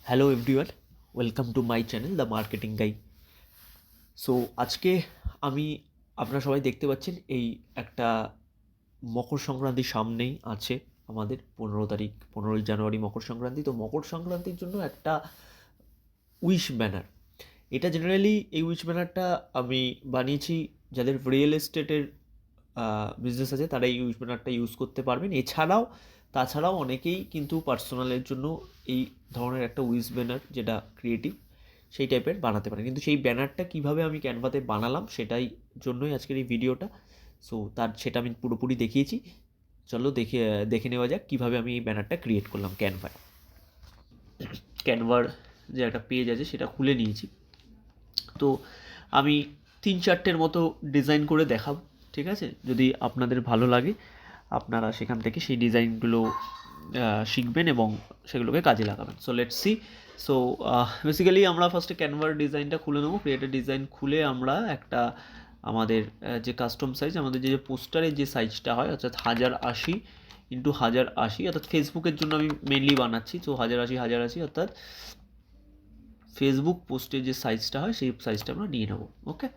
Hello everyone, welcome to my channel the marketing guy. So আজকে আমি আপনারা সবাই দেখতে পাচ্ছেন এই একটা মকর সংক্রান্তি সামনেই আছে আমাদের 15 তারিখ, 15ই জানুয়ারি মকর সংক্রান্তি। তো মকর সংক্রান্তির জন্য একটা উইশ ব্যানার, এটা জেনারেলি এই উইশ ব্যানারটা আমি বানিয়েছি যাদের রিয়েল এস্টেটের বিজনেস আছে তারা এই উইশ ব্যানারটা ইউজ করতে পারবেন। তাছাড়াও অনেকেই কিন্তু পার্সোনালের জন্য এই ধরনের একটা উইশ ব্যানার যেটা ক্রিয়েটিভ সেই টাইপের বানাতে পারেন। কিন্তু সেই ব্যানারটা কিভাবে আমি ক্যানভাতে বানালাম সেটাই জন্যই আজকের এই ভিডিওটা। সো সেটা আমি পুরোপুরি দেখিয়েছি। চলো দেখে নেওয়া যাক কীভাবে আমি এই ব্যানারটা ক্রিয়েট করলাম ক্যানভায়। ক্যানভার যে একটা পেজ আছে সেটা খুলে নিয়েছি। তো আমি 3-4টের মতো ডিজাইন করে দেখাবো, ঠিক আছে? যদি আপনাদের ভালো লাগে আপনারা সেখান থেকে সেই ডিজাইনগুলো শিখবেন এবং সেগুলোকে কাজে লাগাবেন। So let's see. So basically আমরা ফার্স্টে ক্যানভার ডিজাইনটা খুলে নেবো। ক্রিয়েটেড ডিজাইন খুলে আমরা একটা আমাদের যে কাস্টম সাইজ, আমাদের যে পোস্টারের যে সাইজটা হয় অর্থাৎ 1080x1080, অর্থাৎ ফেসবুকের জন্য আমি মেনলি বানাচ্ছি। তো 1080x1080 অর্থাৎ ফেসবুক পোস্টের যে সাইজটা হয় সেই সাইজটা আমরা নিয়ে নেব। ওকে,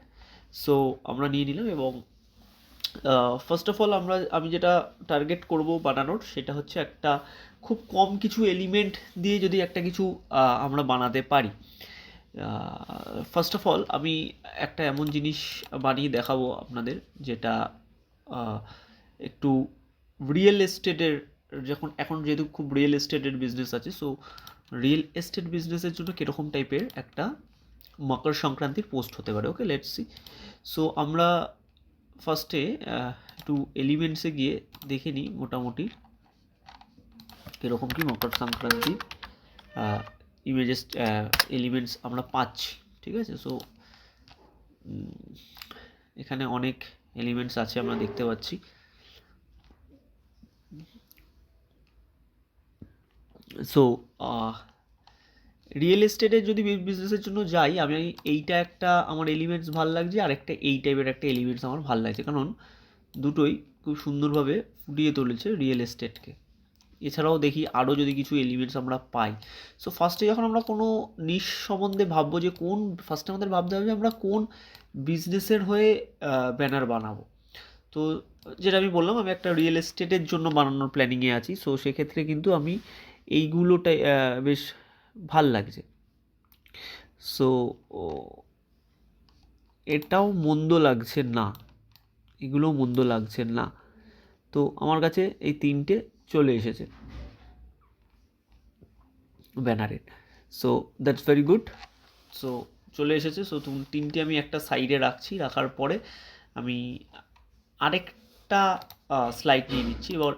সো আমরা নিয়ে নিলাম এবং ফার্স্ট অফ অল আমি যেটা টার্গেট করব বানানোর সেটা হচ্ছে একটা খুব কম কিছু এলিমেন্ট দিয়ে যদি একটা কিছু আমরা বানাতে পারি। ফার্স্ট অফ অল আমি একটা এমন জিনিস বানিয়ে দেখাবো আপনাদের যেটা একটু রিয়েল এস্টেটের, এখন যেহেতু খুব রিয়েল এস্টেটের বিজনেস আছে, সো রিয়েল এস্টেট বিজনেসের জন্য কীরকম টাইপের একটা মকর সংক্রান্তির পোস্ট হতে পারে। ওকে, লেটস সি। সো আমরা ফার্স্টে একটু এলিমেন্টসে গিয়ে দেখে নিই মোটামুটি কীরকম কি মকর সংক্রান্তির ইমেজেস এলিমেন্টস আমরা পাচ্ছি, ঠিক আছে? সো এখানে অনেক এলিমেন্টস আছে আমরা দেখতে পাচ্ছি। সো রিয়েল এস্টেটের যদি বিজনেসের জন্য যাই, আমি এইটা একটা আমার এলিমেন্টস ভালো লাগছে, আর একটা এই টাইপের একটা এলিমেন্টস আমার ভালো লাগছে, কারণ দুটোই খুব সুন্দরভাবে ফুটিয়ে তুলেছে রিয়েল এস্টেটকে। এছাড়াও দেখি আরও যদি কিছু এলিমেন্টস আমরা পাই। সো ফার্স্টে যখন আমরা কোনো নিশ সম্বন্ধে ভাববো যে ফার্স্টে আমাদের ভাবতে হবে যে আমরা কোন বিজনেসের হয়ে ব্যানার বানাবো। তো যেটা আমি বললাম, আমি একটা রিয়েল এস্টেটের জন্য বানানোর প্ল্যানিংয়ে আছি। সো সেক্ষেত্রে কিন্তু আমি এইগুলোটাই বেশ ভাল লাগছে। সো এটাও মন্দ লাগছে না, এগুলোও মন্দ লাগছে না। তো আমার কাছে এই 3টে চলে এসেছে ব্যানারের। So that's very good. So চলে এসেছে। সো 3টে আমি একটা সাইডে রাখার পরে আমি আরেকটা স্লাইড নিয়ে নিচ্ছি। এবার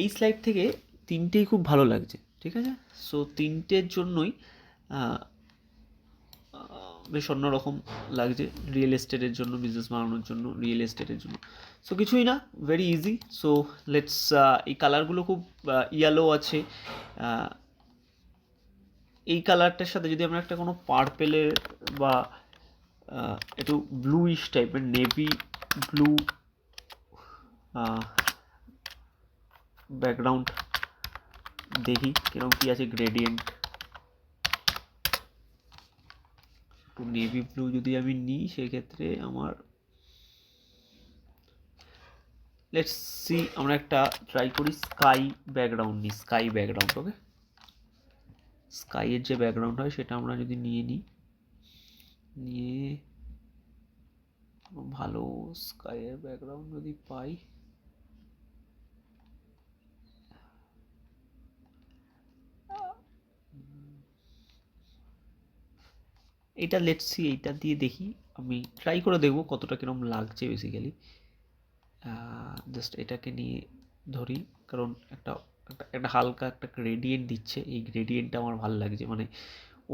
এই স্লাইড থেকে 3টেই খুব ভালো লাগছে, ঠিক আছে? সো 3টের জন্যই বেশ অন্যরকম লাগছে রিয়েল এস্টেটের জন্য, বিজনেস বানানোর জন্য রিয়েল এস্টেটের জন্য। সো কিছুই না, ভেরি ইজি। সো লেটস, এই কালারগুলো খুব ইয়েলো আছে। এই কালারটার সাথে যদি আমরা একটা কোনো পার্পেলের বা একটু ব্লুইশ টাইপের নেভি ব্লু ব্যাকগ্রাউন্ড দেখি কিরকম কি আছে গ্রেডিয়েন্ট। একটু নেভি ব্লু যদি আমি নিই সেক্ষেত্রে আমার লেটস সি, আমরা একটা ট্রাই করি স্কাই ব্যাকগ্রাউন্ড নিই। স্কাই ব্যাকগ্রাউন্ড, ওকে, স্কাইয়ের যে ব্যাকগ্রাউন্ড হয় সেটা আমরা যদি নিয়ে ভালো স্কাইয়ের ব্যাকগ্রাউন্ড যদি পাই, এইটা লেটস সি, এইটা দিয়ে দেখি, আমি ট্রাই করে দেখবো কতটা কিরকম লাগছে। বেসিক্যালি জাস্ট এটাকে নিয়ে ধরি, কারণ একটা হালকা একটা গ্রেডিয়েন্ট দিচ্ছে। এই গ্রেডিয়েন্টটা আমার ভালো লাগছে, মানে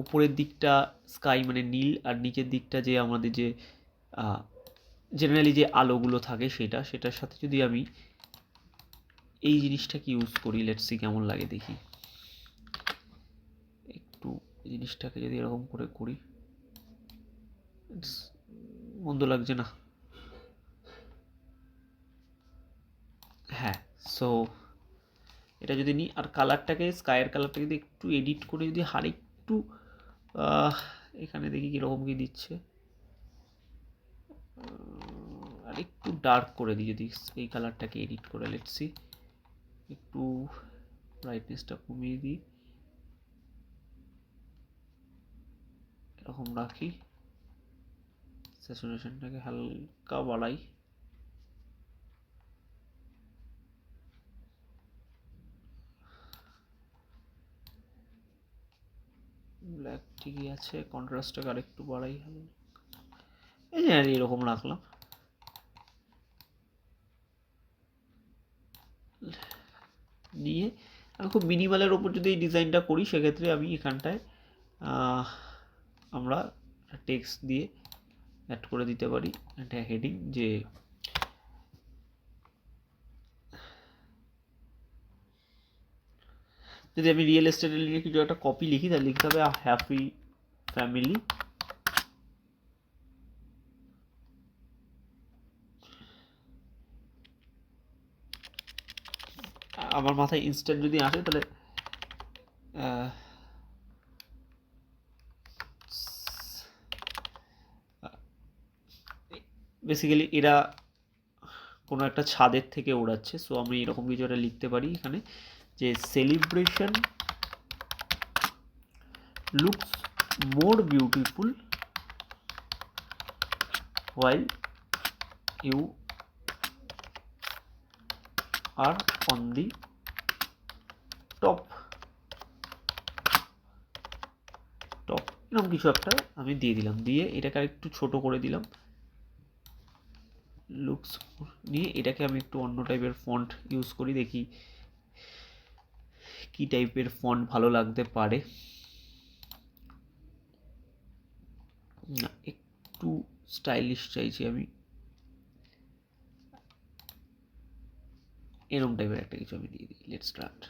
উপরের দিকটা স্কাই মানে নীল, আর নিচের দিকটা যে আমাদের যে জেনারেলি যে আলোগুলো থাকে সেটার সাথে যদি আমি এই জিনিসটাকে ইউজ করি, লেটস সি কেমন লাগে দেখি। একটু জিনিসটাকে যদি এরকম করে করি, মন্দ লাগছে না। হ্যাঁ, সো এটা যদি নিই আর কালারটাকে, স্কাইয়ের কালারটা যদি একটু এডিট করে যদি একটু এখানে দেখি কীরকম কী দিচ্ছে, আর একটু ডার্ক করে দিই যদি এই কালারটাকে এডিট করে, লেটস সি। একটু ব্রাইটনেসটা কমিয়ে দিই, এরকম রাখি, স্যাচুরেশনটাকে হালকা বাড়াই, ব্ল্যাক ঠিকই আছে, কন্ট্রাস্টটাকে আরেকটু বাড়াই, এই যে এরকম রাখলাম। নিয়ে আমি খুব মিনিমালের ওপর যদি এই ডিজাইনটা করি, সেক্ষেত্রে আমি এখানটায় আমরা টেক্সট দিয়ে অ্যাড করে দিতে পারি একটা হেডিং, যে যদি আমি রিয়েল এস্টেটের নিয়ে কিছু একটা কপি লিখি, তাহলে লিখতে হবে হ্যাপি ফ্যামিলি আমার মাথায় ইনস্ট্যান্ট যদি আসে, তাহলে বেসিক্যালি এরা কোনো একটা ছাদের থেকে ওড়াচ্ছে, সো আমি এরকম কিছু একটা লিখতে পারি এখানে, যে celebration looks more beautiful while you are on the top এরকম কিছু একটা আমি দিয়ে দিলাম, দিয়ে এটাকে একটু ছোট করে দিলাম, লুকস নিয়ে এটাকে আমি একটু অন্য টাইপের ফন্ট ইউজ করি, দেখি কি টাইপের ফন্ট ভালো লাগতে পারে। না, একটু স্টাইলিশ চাইছি আমি, এরকম টাইপের একটা কিছু আমি দিয়ে দিই। Let's start.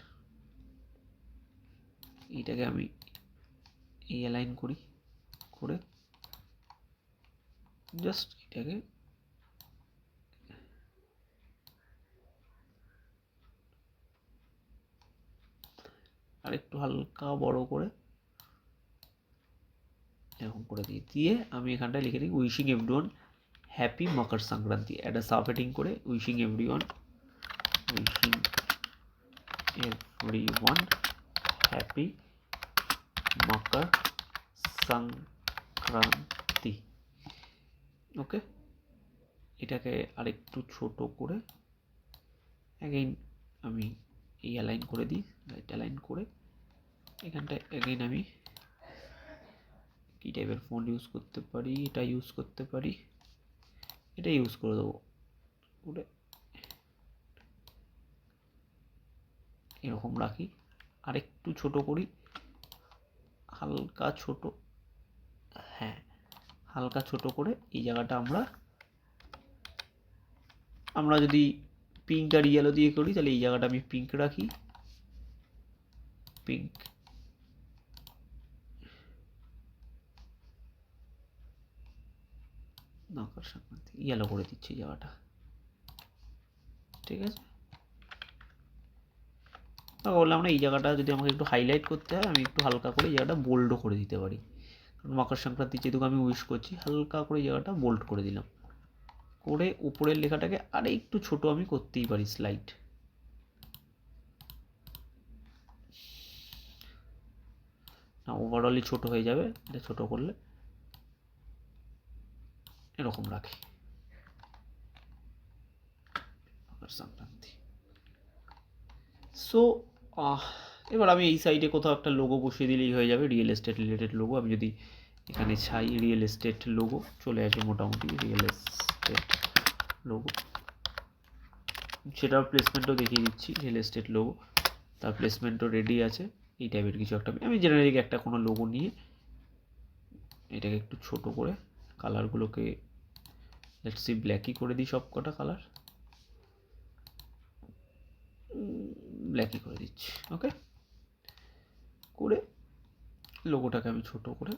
এইটাকে আমি এই অ্যালাইন করি, করে জাস্ট এটাকে আর একটু হালকা বড় করে এরকম করে দিয়ে আমি এখানটায় লিখে দিই wishing everyone happy Makar Sankranti, একটা সাব হেডিং করে wishing everyone happy Makar Sankranti. ওকে, এটাকে আরেকটু ছোট করে অ্যাগেইন আমি এই অ্যালাইন করে দিই, রাইট অ্যালাইন করে এখানটায় অ্যাগেইন আমি কী টাইপের ফন্ট ইউজ করতে পারি, এটা ইউজ করতে পারি, এটা ইউজ করে দেবো, করে এরকম রাখি, আরেকটু ছোট করি, হালকা ছোট, হ্যাঁ হালকা ছোট করে এই জায়গাটা আমরা যদি পিঙ্ক আর ইয়েলো দিয়ে করি, তাহলে এই জায়গাটা আমি পিঙ্ক রাখি, পিঙ্ক মকর সংক্রান্তি ইয়েলো করে দিচ্ছি জায়গাটা, ঠিক আছে। বললাম না, এই জায়গাটা যদি আমাকে একটু হাইলাইট করতে হয়, আমি একটু হালকা করে এই জায়গাটা বোল্ডও করে দিতে পারি, কারণ মকর সংক্রান্তি যেহেতু আমি উইশ করছি, হালকা করে এই জায়গাটা বোল্ড করে দিলাম, করে উপরের লেখাটাকে আরে একটু ছোট আমি করতেই পারি, স্লাইড, না ওভারঅলই ছোট হয়ে যাবে, এটা ছোট করলে এরকম রাখি মকর সংক্রান্তি। সো এবার আমি এই সাইডে কোথাও একটা লোগো বসিয়ে দিলেই হয়ে যাবে, রিয়েল এস্টেট রিলেটেড লোগো। আমি যদি এখানে চাই রিয়েল এস্টেট লোগো, চলে আসে মোটামুটি রিয়েল এস্টেট লোগো, সেটার প্লেসমেন্টও দেখিয়ে দিচ্ছি, রিয়েল এস্টেট লোগো, তার প্লেসমেন্টও রেডি আছে। এই টাইপের কিছু একটা আমি জেনারিক একটা কোনো লোগো নিয়ে এটাকে একটু ছোট করে কালারগুলোকে লেটস সি ব্ল্যাকই করে দিই, সব কটা কালার ব্ল্যাকই করে দিচ্ছি। ওকে, করে লোগোটাকে আমি ছোট করে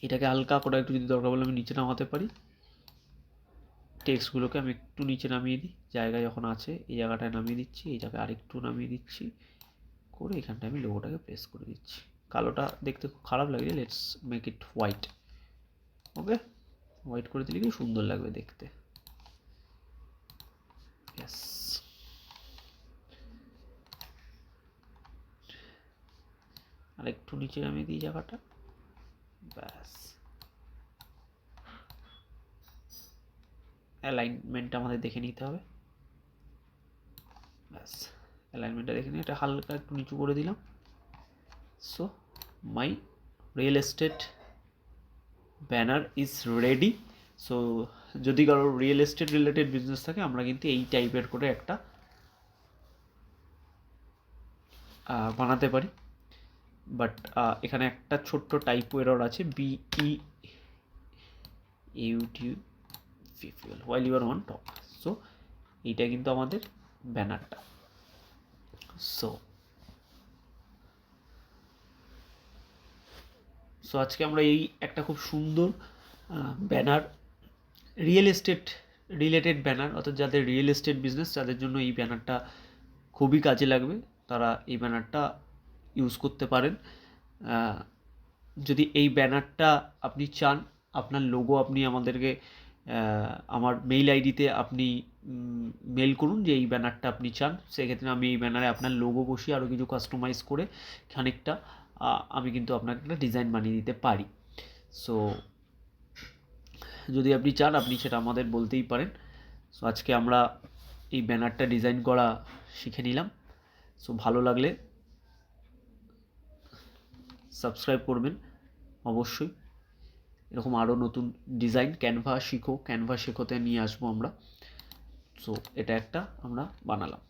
এটাকে হালকা করে একটু যদি দরকার বলে আমি নিচে নামাতে পারি, টেক্সটগুলোকে আমি একটু নিচে নামিয়ে দিই, জায়গায় যখন আছে এই জায়গাটায় নামিয়ে দিচ্ছি, এই জায়গায় আরেকটু নামিয়ে দিচ্ছি, করে এখানটায় আমি লোগোটাকে প্রেস করে দিচ্ছি, কালোটা দেখতে খুব খারাপ লাগে, let's make it white. Okay, white করে দিলে কি সুন্দর লাগবে দেখতে। ইয়েস, আর একটু নিচে আমি দিই জায়গাটা, ব্যাস। অ্যালাইনমেন্টটা আমাদের দেখে নিতে হবে, ব্যাস অ্যালাইনমেন্টটা দেখে নিয়ে এটা হালকা একটু নিচু করে দিলাম। So my real estate banner is ready. So যদি কারো রিয়েল এস্টেট রিলেটেড বিজনেস থাকে, আমরা কিন্তু এই টাইপের করে একটা বানাতে পারি। বাট এখানে একটা ছোট্ট টাইপো এরর আছে, BEUTFUL while you are on top. So এইটা কিন্তু আমাদের ব্যানারটা। সো আজকে আমরা এই একটা খুব সুন্দর banner, real estate related banner, অর্থাৎ যাদের রিয়েল এস্টেট বিজনেস তাদের জন্য এই ব্যানারটা খুবই কাজে লাগবে, তারা এই ব্যানারটা ইউজ করতে পারেন। যদি এই ব্যানারটা আপনি চান, আপনার লোগো আপনি আমাদেরকে আমার মেইল আইডিতে আপনি মেল করুন যে এই ব্যানারটা আপনি চান, সেক্ষেত্রে আমি এই ব্যানারে আপনার লোগো বসিয়ে আরও কিছু কাস্টমাইজ করে খানিকটা আমি কিন্তু আপনাকে একটা ডিজাইন বানিয়ে দিতে পারি। সো যদি আপনি চান, আপনি সেটা আমাদের বলতেই পারেন। সো আজকে আমরা এই ব্যানারটা ডিজাইন করা শিখে নিলাম। সো ভালো লাগলে সাবস্ক্রাইব করবেন অবশ্যই। এরকম আরও নতুন ডিজাইন ক্যানভা শেখোতে নিয়ে আসবো আমরা। সো এটা একটা আমরা বানালাম।